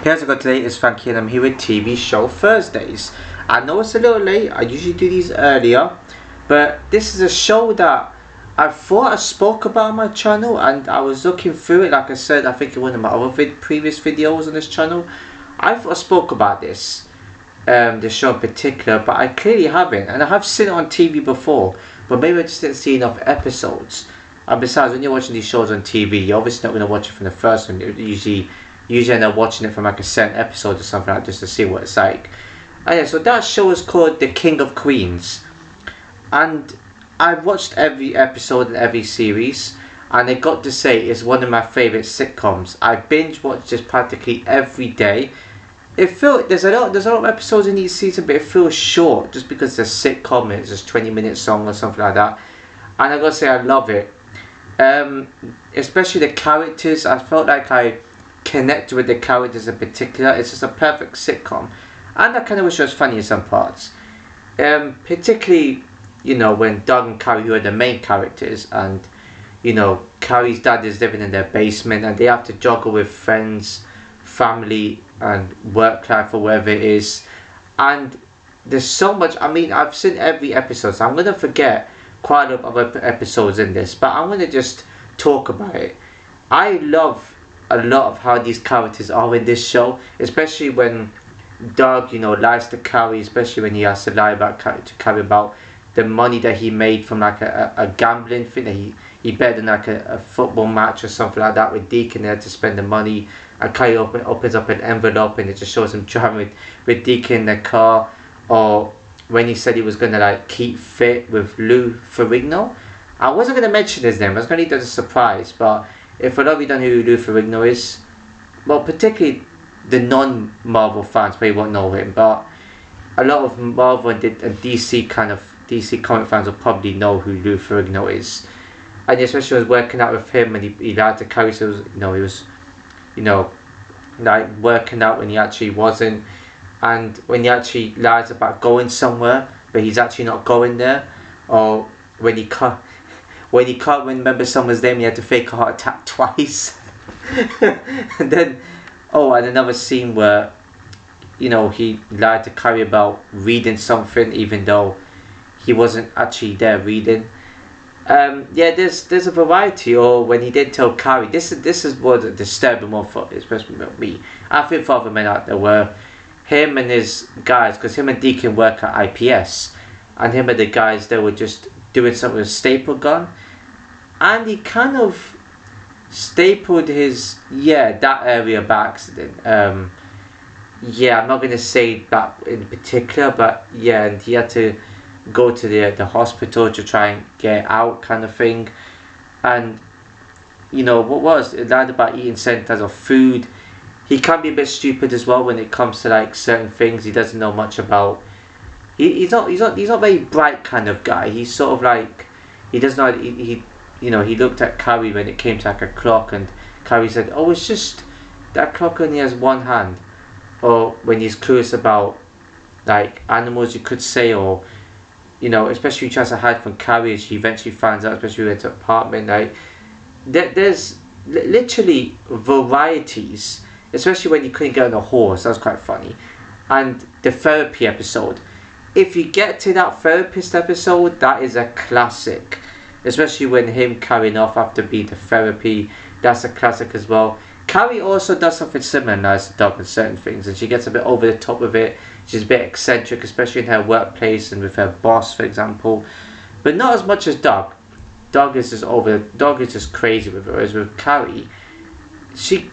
Hey, how's it going? Today is Frankie and I'm here with TV Show Thursdays. I know it's a little late, I usually do these earlier, but this is a show that I thought I spoke about on my channel, and I was looking through it. Like I said, I think in one of my other previous videos on this channel, I thought I spoke about this show in particular, but I clearly haven't, and I have seen it on TV before, but maybe I just didn't see enough episodes. And besides, when you're watching these shows on TV, you're obviously not going to watch it from the first one. Usually end up watching it from like a certain episode or something, like just to see what it's like. And yeah, so that show is called The King of Queens, and I've watched every episode and every series, and I got to say it's one of my favourite sitcoms. I binge watch this practically every day. There's a lot of episodes in each season, but it feels short just because it's a sitcom and it's just 20-minute song or something like that. And I gotta say I love it. Especially the characters. I felt like I connected with the characters in particular. It's just a perfect sitcom, and I kind of wish it was funny in some parts. Particularly, when Doug and Carrie, who are the main characters, and Carrie's dad is living in their basement, and they have to juggle with friends, family, and work life or whatever it is. And there's so much. I mean, I've seen every episode, so I'm gonna forget quite a lot of episodes in this, but I'm gonna just talk about it. I love a lot of how these characters are in this show, especially when Doug, lies to Carrie, especially when he has to lie to Carrie about the money that he made from like a gambling thing that he bet in like a football match or something like that with Deacon there to spend the money, and Carrie opens up an envelope and it just shows him driving with Deacon in the car. Or when he said he was gonna like keep fit with Lou Ferrigno. I wasn't gonna mention his name, I was gonna leave that as a surprise, but if a lot of you don't know who Lou Ferrigno is, well, particularly the non-Marvel fans probably won't know him, but a lot of Marvel and DC comic fans will probably know who Lou Ferrigno is. And especially was working out with him, and he lied to Carrie, so he was like working out when he actually wasn't, and when he actually lies about going somewhere but he's actually not going there, or when he can't remember someone's name, he had to fake a heart attack twice. And then and another scene where he lied to Carrie about reading something even though he wasn't actually there reading. There's a variety. Or when he did tell Carrie, this is what disturbing more for, especially me. I think for other men out there, were him and his guys, because him and Deacon work at IPS, and him and the guys, they were just doing something with a staple gun, and he kind of stapled that area by accident. I'm not going to say that in particular, but and he had to go to the hospital to try and get out, kind of thing. And what was it lied about eating certain types of food. He can be a bit stupid as well when it comes to like certain things. He doesn't know much about. He's not very bright kind of guy. He's sort of like, he does not. He looked at Carrie when it came to like a clock, and Carrie said, "Oh, it's just that clock only has one hand." Or when he's curious about like animals, you could say, or especially he tries to hide from Carrie, she eventually finds out, especially with the apartment. Like there's literally varieties, especially when you couldn't get on a horse. That was quite funny. And the therapy episode, if you get to that therapist episode, that is a classic. Especially when him carrying off after being to therapy, that's a classic as well. Carrie also does something similar nice to Doug in certain things, and she gets a bit over the top with it. She's a bit eccentric, especially in her workplace and with her boss, for example. But not as much as Doug. Doug is just crazy with her. Whereas with Carrie, she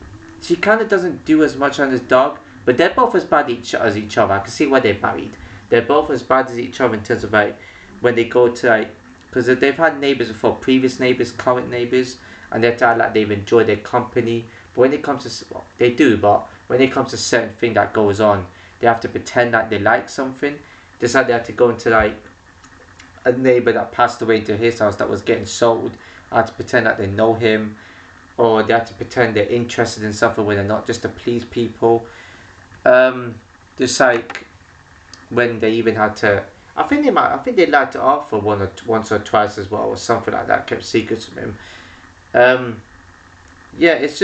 kind of doesn't do as much on as Doug, but they're both as bad as each other. I can see why they're married. They're both as bad as each other in terms of like when they go to like, because they've had neighbours before, previous neighbours, current neighbours, and they act like they've enjoyed their company. But when it comes to, well, they do, but when it comes to certain thing that goes on, they have to pretend like they like something. Just like they had to go into like a neighbour that passed away into his house that was getting sold. I had to pretend that they know him, or they had to pretend they're interested in something when they're not, just to please people. Just like when they even had to, I think they lied to Arthur once or twice as well, or something like that, kept secrets from him. It's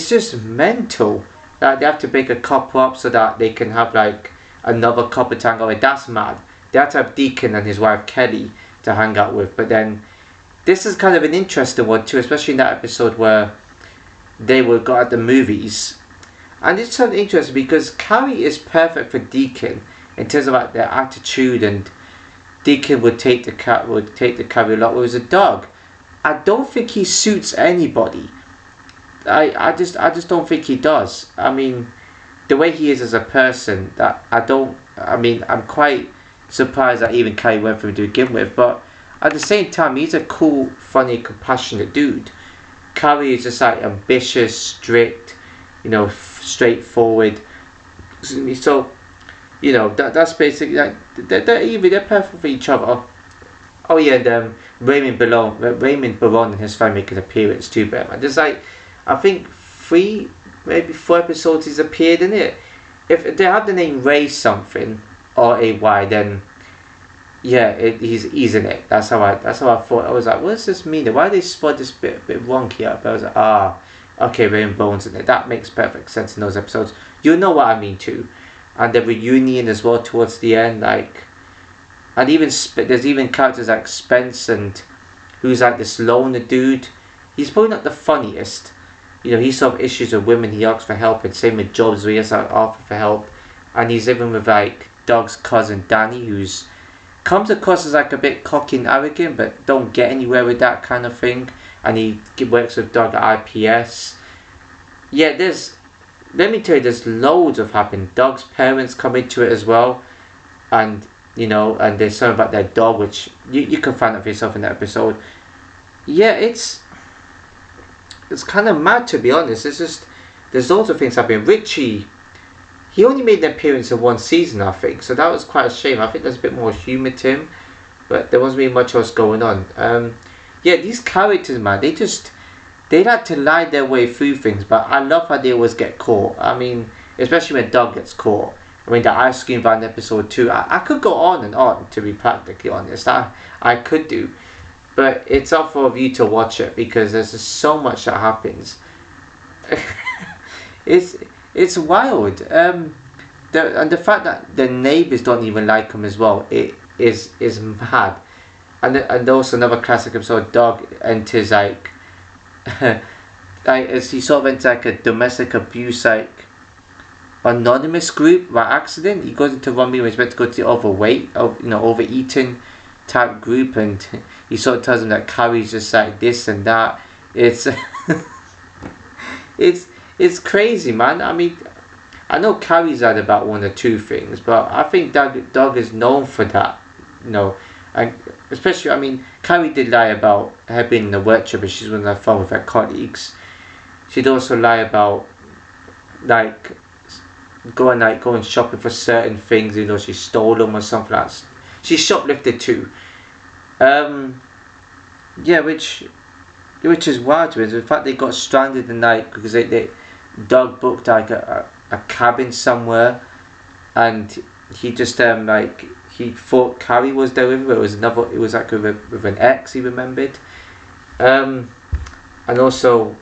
just mental. They have to break a couple up so that they can have like another couple to hang out with. That's mad. They have to have Deacon and his wife Kelly to hang out with. But then this is kind of an interesting one too, especially in that episode where they were got at the movies. And it's so interesting because Carrie is perfect for Deacon in terms of like their attitude, and Deacon would take the Carrie a lot. Whereas a dog, I don't think he suits anybody. I just don't think he does. I mean, the way he is as a person, I'm quite surprised that even Carrie went for him to begin with. But at the same time, he's a cool, funny, compassionate dude. Carrie is just like ambitious, strict, straightforward. So, that's basically like they're perfect for each other. Oh yeah, and Raymond Baron and his family make an appearance too, but there's like, I think 3, maybe 4 episodes he's appeared in it. If they have the name Ray something or AY, then yeah, he's in it. That's how I thought. I was like, what does this mean? Why they spot this bit wonky up? I was like, okay, Raymond Bones in it. That makes perfect sense in those episodes. You know what I mean too. And the reunion as well towards the end, like, and even there's even characters like Spence, and who's like this loner dude. He's probably not the funniest. He's sort of issues with women. He asks for help, and same with Jobs, where he has to offer for help. And he's living with like Doug's cousin Danny, who's comes across as like a bit cocky and arrogant, but don't get anywhere with that kind of thing. And he works with Doug at IPS. Yeah, let me tell you, there's loads of happening. Doug's parents come into it as well, and and there's something about their dog, which you can find out for yourself in that episode. Yeah, it's kind of mad, to be honest. It's just, there's loads of things happening. Richie, he only made an appearance in 1 season, I think, so that was quite a shame. I think there's a bit more humour to him, but there wasn't really much else going on. Yeah, these characters, man, they like to lie their way through things, but I love how they always get caught. I mean, especially when Doug gets caught. I mean, the ice cream van episode 2, I could go on and on, to be practically honest. I could do. But it's up for you to watch it, because there's just so much that happens. It's wild. And the fact that the neighbours don't even like him as well, it is mad. And also another classic episode, Doug enters like as he sort of enters like a domestic abuse like anonymous group by accident. He goes into one meeting when he's meant to go to the overeating type group, and he sort of tells him that Carrie's just like this and that. It's it's crazy, man. I mean, I know Carrie's had about 1 or 2 things, but I think Doug is known for that, and especially, I mean, Carrie did lie about her being in the workshop, but she's on the phone with her colleagues. She'd also lie about like going shopping for certain things, she stole them or something like that. She shoplifted too. Yeah, which is wild to me. In fact, they got stranded the night because Doug booked like a cabin somewhere, and he just he thought Carrie was there with him, but it was like with an ex he remembered. And also,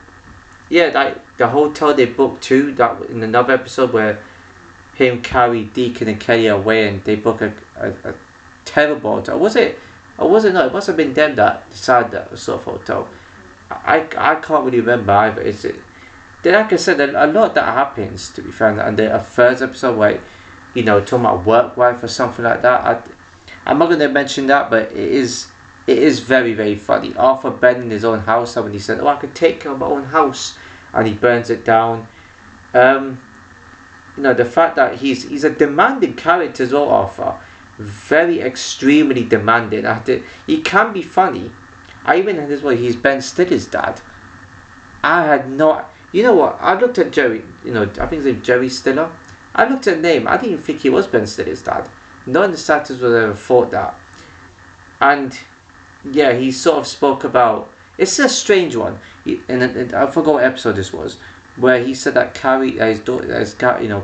yeah, like the hotel they booked too, that in another episode where him, Carrie, Deacon and Kelly are away, and they book a terrible hotel. It must have been them that decided that sort of hotel. I can't really remember either. Like I said, a lot that happens, to be fair, and a first episode where talking about work wife or something like that. I'm not going to mention that, but it is very, very funny. Arthur burning his own house up, and he said, I could take care of my own house, and he burns it down. The fact that he's a demanding character as well, Arthur. Very extremely demanding. He can be funny. I even had this way, he's Ben Stiller's dad. I had not, what, I looked at Jerry, I think his name Jerry Stiller. I looked at the name, I didn't even think he was Ben Stiller's dad. None of the status would ever thought that. And yeah, he sort of spoke about, it's a strange one, and I forgot what episode this was, where he said that Carrie, his daughter,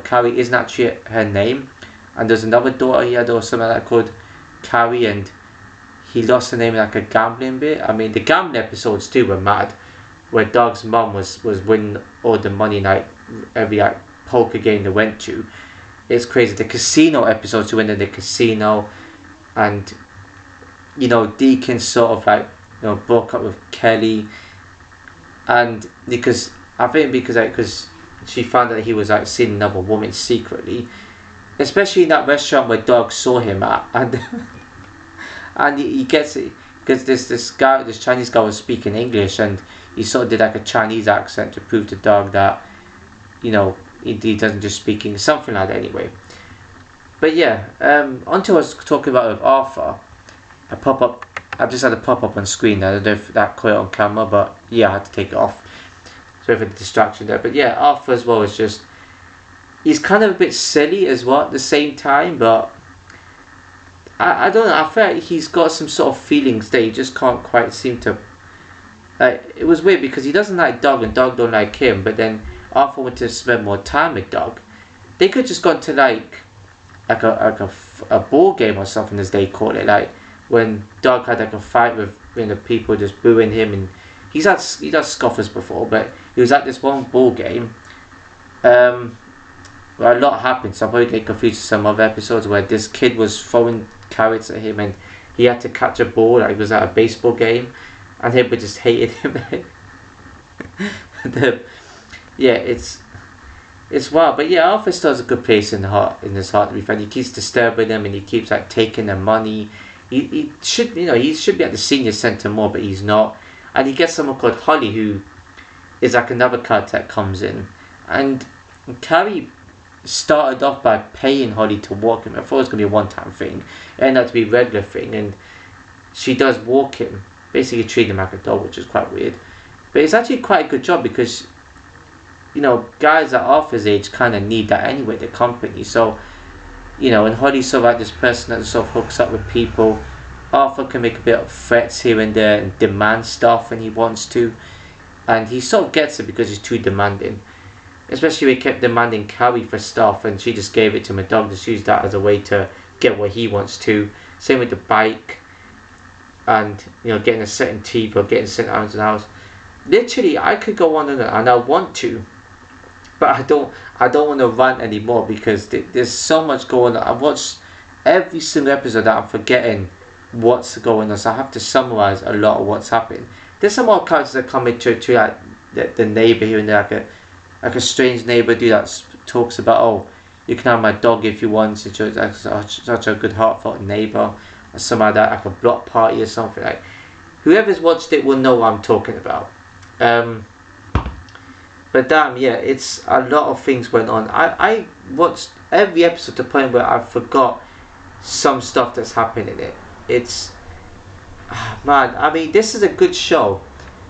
Carrie isn't actually her name, and there's another daughter he had or something like that called Carrie, and he lost her name in like a gambling bit. I mean, the gambling episodes too were mad, where Doug's mum was winning all the money like every poker game they went to. It's crazy. The casino episodes, she went in the casino, and Deacon sort of like broke up with Kelly, and because she found that he was like seeing another woman secretly, especially in that restaurant where Doug saw him at, and and he gets it because this Chinese guy was speaking English, and he sort of did like a Chinese accent to prove to Doug that he doesn't just speak English, something like that anyway. But yeah, until I was talking about with Arthur, I just had a pop up on screen. I don't know if that caught it on camera, but yeah, I had to take it off. Sorry for the distraction there. But yeah, Arthur as well is just, he's kind of a bit silly as well at the same time, but I don't know, I feel like he's got some sort of feelings that he just can't quite seem to, it was weird because he doesn't like Doug and Doug don't like him, but then Arthur wanted to spend more time with Doug. They could just gone to like a board game or something, as they call it, like when Doug had like a fight with people just booing him, and he does scoffers before, but he was at this one ball game where a lot happened, so I'm probably getting confused with some other episodes where this kid was throwing carrots at him and he had to catch a ball, like he was at a baseball game, and everybody just hated him. Yeah, it's wild, but yeah, Arthur still has a good place in his heart, to be fair. He keeps disturbing them and he keeps like taking their money. He should be at the senior centre more, but he's not. And he gets someone called Holly, who is like another character that comes in. And Carrie started off by paying Holly to walk him. I thought it was going to be a one-time thing. It ended up to be a regular thing, and she does walk him, basically treat him like a dog, which is quite weird. But it's actually quite a good job because guys at Arthur's age kind of need that anyway, the company. So and Holly's sort of like this person that sort of hooks up with people. Arthur can make a bit of threats here and there and demand stuff when he wants to, and he sort of gets it because he's too demanding. Especially when he kept demanding Carrie for stuff, and she just gave it to him, and Doug just used that as a way to get what he wants to. Same with the bike, and getting a certain TV or getting certain out of the house. Literally, I could go on and I want to, but I don't want to rant anymore because there's so much going on. I've watched every single episode that I'm forgetting what's going on, so I have to summarize a lot of what's happening. There's some more characters that come into like the neighbor here and there, like a strange neighbor dude that talks about, oh, you can have my dog if you want. Such a good heartfelt neighbor, or something like that, like a block party or something. Like whoever's watched it will know what I'm talking about. But damn, yeah, it's a lot of things went on. I watched every episode to the point where I forgot some stuff that's happened in it. It's man, I mean, this is a good show.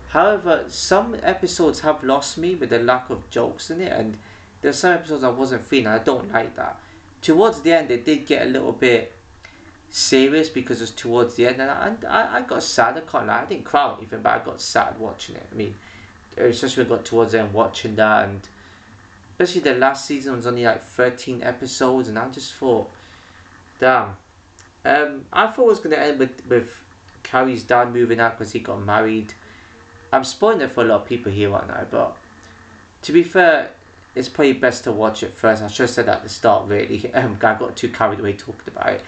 However, some episodes have lost me with the lack of jokes in it, and there's some episodes I wasn't feeling. I don't like that. Towards the end, it did get a little bit serious because it's towards the end, and I got sad. I can't lie. I didn't cry or anything, but I got sad watching it. I mean, especially when I got towards the end watching that, and especially the last season was only like 13 episodes, and I just thought, damn. I thought it was going to end with Carrie's dad moving out because he got married. I'm spoiling it for a lot of people here right now, but to be fair, it's probably best to watch it first. I should have said that at the start, really. I got too carried away talking about it.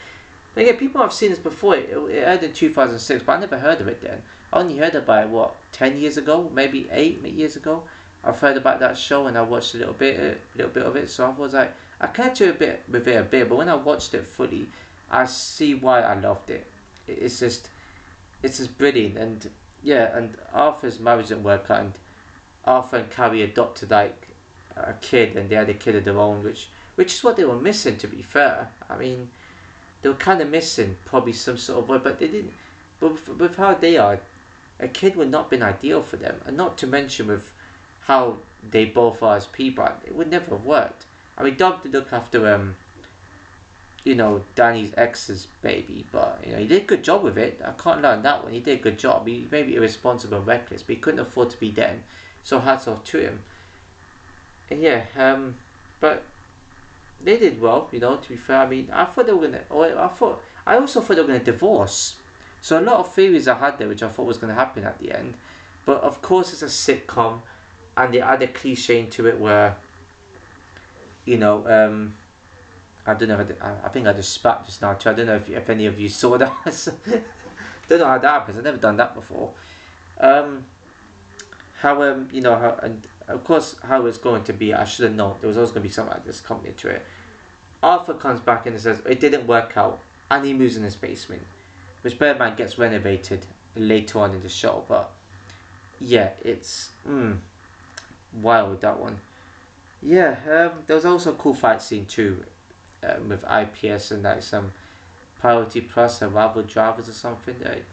But yeah, people have seen this before. It aired in 2006, but I never heard of it then. I only heard about it, 10 years ago? Maybe 8 years ago? I've heard about that show and I watched a little bit of it, so I was like, I connected with it a bit, but when I watched it fully, I see why I loved it. It's just brilliant, and yeah, and Arthur's marriage didn't work out, and Arthur and Carrie adopted like a kid, and they had a kid of their own, which is what they were missing, to be fair. I mean, they were kind of missing probably some sort of way, but they didn't. But with how they are, a kid would not have been ideal for them, and not to mention with how they both are as people, it would never have worked. I mean, Doug did look after Danny's ex's baby, but he did a good job with it. I can't lie on that one. He did a good job. He may be irresponsible and reckless, but he couldn't afford to be them. So hats off to him. And yeah, but they did well, to be fair. I mean, I also thought they were gonna divorce. So a lot of theories I had there, which I thought was gonna happen at the end. But of course, it's a sitcom, and they add a cliche into it where you know, I don't know. I think I just spat just now too. I don't know if any of you saw that. Don't know how that happens. I've never done that before. How you know how, and of course how it's going to be. I should have known there was always going to be something like this coming into it. Arthur comes back and says it didn't work out, and he moves in his basement, which Birdman gets renovated later on in the show. But yeah, it's wild, that one. Yeah, there was also a cool fight scene too, with IPS and like some Priority Plus and rival drivers or something.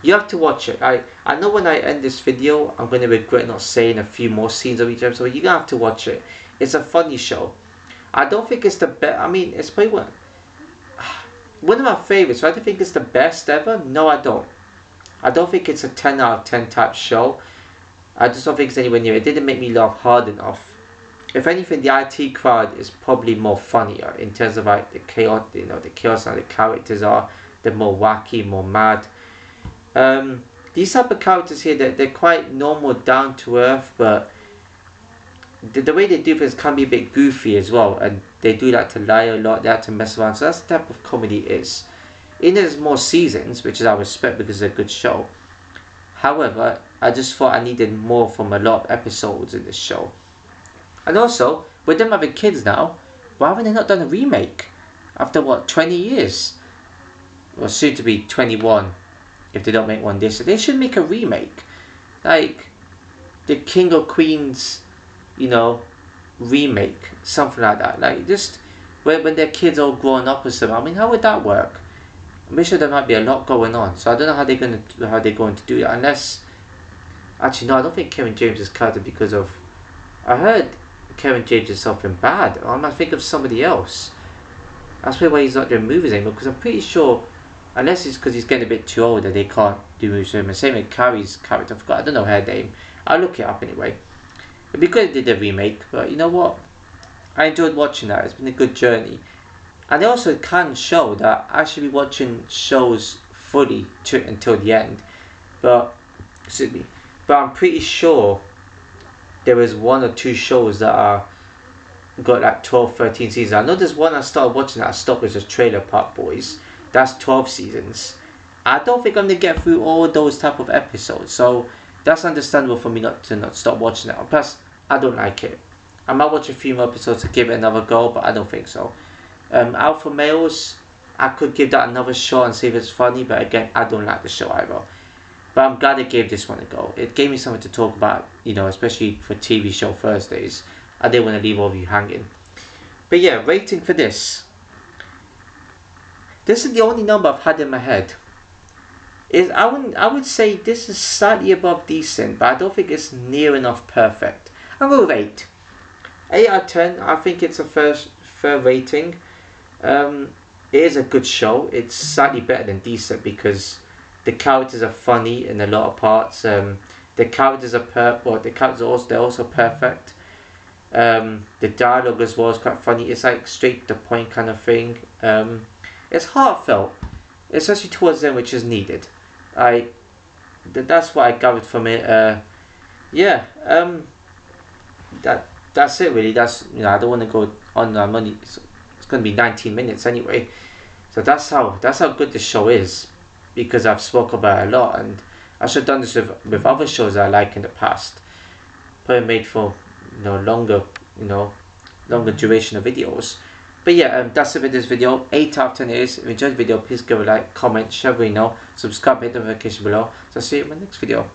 You have to watch it. I know when I end this video I'm going to regret not saying a few more scenes of each episode. You're going to have to watch it. It's a funny show. I don't think it's the best. I mean, it's probably one of my favorites. I don't think it's the best ever. No, I don't. I don't think it's a 10 out of 10 type show. I just don't think it's anywhere near. It didn't make me laugh hard enough. If anything, the IT crowd is probably more funnier in terms of like the chaos, you know, the chaos and the characters are. They're more wacky, more mad. These type of characters here, they're quite normal, down to earth, but the way they do things can be a bit goofy as well, and they do like to lie a lot, they have to mess around. So that's the type of comedy it is. There's more seasons, which is I respect because it's a good show. However, I just thought I needed more from a lot of episodes in this show. And also, with them having kids now, why haven't they not done a remake? After what, 20 years? Or soon to be 21, if they don't make one this. They should make a remake. Like, the King or Queens, you know, remake. Something like that. Like, just, when their kids all grown up or something. I mean, how would that work? I'm sure there might be a lot going on. So I don't know how they're going to do that. Unless, actually no, I don't think Kevin James is cut because of, I heard Kevin James is something bad. I might think of somebody else. That's probably why he's not doing movies anymore, because I'm pretty sure, unless it's because he's getting a bit too old that they can't do movies with him. And same with Carrie's character, I don't know her name. I'll look it up anyway. It'd be good if they did a remake, but you know what? I enjoyed watching that. It's been a good journey. And they also can show that I should be watching shows fully until the end. But, excuse me, but I'm pretty sure there is 1 or 2 shows that are got like 12, 13 seasons. I know there's one I started watching that I stopped, which is Trailer Park Boys. That's 12 seasons. I don't think I'm going to get through all those type of episodes. So that's understandable for me not to stop watching it. Plus, I don't like it. I might watch a few more episodes to give it another go, but I don't think so. Alpha Males, I could give that another shot and see if it's funny, but again, I don't like the show either. But I'm glad I gave this one a go. It gave me something to talk about, you know, especially for TV show Thursdays. I didn't want to leave all of you hanging. But yeah, rating for this. This is the only number I've had in my head. I would say this is slightly above decent, but I don't think it's near enough perfect. I'll go with 8. 8 out of 10. I think it's a fair rating. It is a good show. It's slightly better than decent because the characters are funny in a lot of parts. The characters are they're also perfect. The dialogue as well is quite funny. It's like straight to the point kind of thing. It's heartfelt, especially towards them, which is needed. That's what I gathered from it. That's it really. That's, you know, I don't want to go on. It's going to be 19 minutes anyway. So that's how good the show is, because I've spoke about it a lot, and I should have done this with other shows I like in the past. Probably made for, you know, longer duration of videos. But yeah, that's it for this video. 8 out of 10 is. If you enjoyed the video, please give a like, comment, share, subscribe, hit the notification below. So I'll see you in my next video.